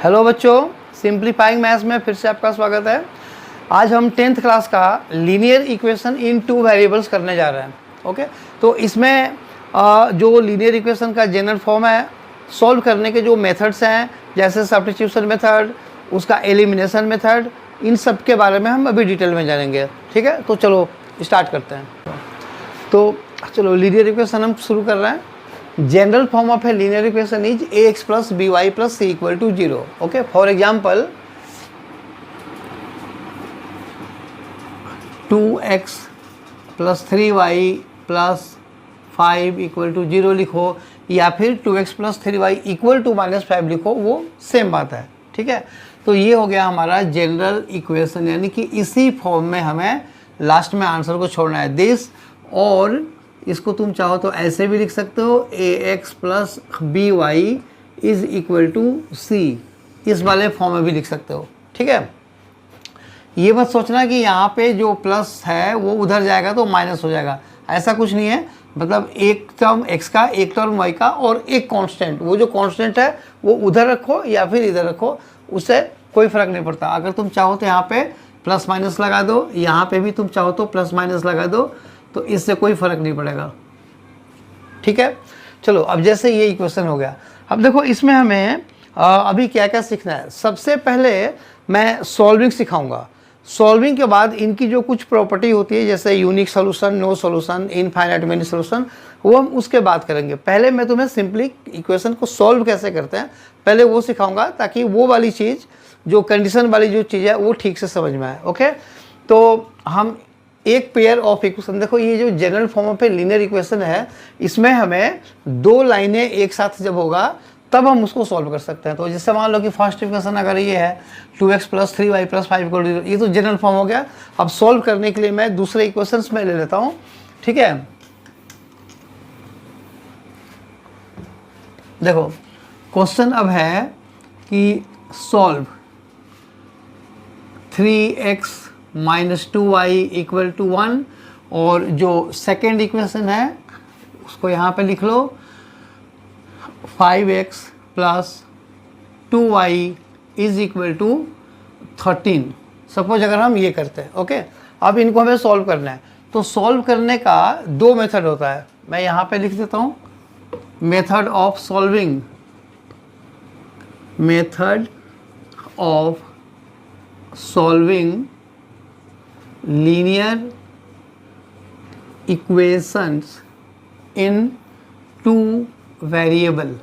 Hello बच्चों, simplifying maths में फिर से आपका स्वागत है। आज हम 10th क्लास का linear equation in two variables करने जा रहे हैं। ओके, तो इसमें जो लीनियर इक्वेशन का जनरल फॉर्म है, सॉल्व करने के जो मेथड्स हैं जैसे सब्स्टिट्यूशन मेथड, उसका एलिमिनेशन मेथड, इन सब के बारे में हम अभी डिटेल में जानेंगे। ठीक है, तो चलो स्टार्ट करते हैं। तो चलो लीनियर इक्वेशन हम शुरू कर रहे हैं। General form of a linear equation is ax plus by plus c equal to 0। Okay, for example 2x plus 3y plus 5 equal to 0 लिखो, या फिर 2x plus 3y equal to -5 लिखो, वो सेम बात है। ठीक है, तो ये हो गया हमारा जनरल इक्वेशन, यानी कि इसी फॉर्म में हमें लास्ट में आंसर को छोड़ना है दिस। और इसको तुम चाहो तो ऐसे भी लिख सकते हो, ax plus by is equal to c, इस वाले फॉर्म में भी लिख सकते हो। ठीक है, ये मत सोचना कि यहाँ पे जो प्लस है वो उधर जाएगा तो माइनस हो जाएगा, ऐसा कुछ नहीं है। मतलब एक टर्म x का, एक टर्म y का और एक कांस्टेंट, वो जो कांस्टेंट है वो उधर रखो या फिर इधर रखो, उससे कोई फ़र्क नहीं पड़ता। अगर तुम चाहो तो यहाँ पे प्लस माइनस लगा दो, यहाँ पे भी तुम चाहो तो प्लस माइनस लगा दो, तो इससे कोई फ़र्क नहीं पड़ेगा। ठीक है, चलो अब जैसे ये इक्वेशन हो गया, अब देखो इसमें हमें अभी क्या क्या सीखना है। सबसे पहले मैं सॉल्विंग सिखाऊंगा। सॉल्विंग के बाद इनकी जो कुछ प्रॉपर्टी होती है जैसे unique solution, no solution, infinite many solution, वो हम उसके बाद करेंगे। पहले मैं तुम्हें सिंपली इक्वेशन को सॉल्व कैसे करते हैं पहले वो सिखाऊंगा, ताकि वो वाली चीज़ जो कंडीशन वाली जो चीज़ है वो ठीक से समझ में आए। ओके, तो हम एक पेयर ऑफ इक्वेशन, देखो ये जो general form of a linear equation है, इसमें हमें दो लाइनें एक साथ जब होगा तब हम उसको सॉल्व कर सकते हैं। तो जैसे मान लो कि फर्स्ट इक्वेशन अगर ये है 2x plus 3y plus 5 equal to 0, ये तो जनरल फॉर्म हो गया। अब सॉल्व करने के लिए मैं दूसरे इक्वेशंस में ले लेता हूँ। ठीक है, देखो क्वेश्चन अब है कि solve 3x minus 2y equal to 1, और जो सेकेंड इक्वेशन है उसको यहाँ पे लिख लो 5x plus 2y is equal to 13। Suppose अगर हम ये करते हैं। ओके, अब इनको हमें सॉल्व करना है, तो सॉल्व करने का दो मेथड होता है। मैं यहाँ पे लिख देता हूँ method of solving, method of solving linear equations in two variable।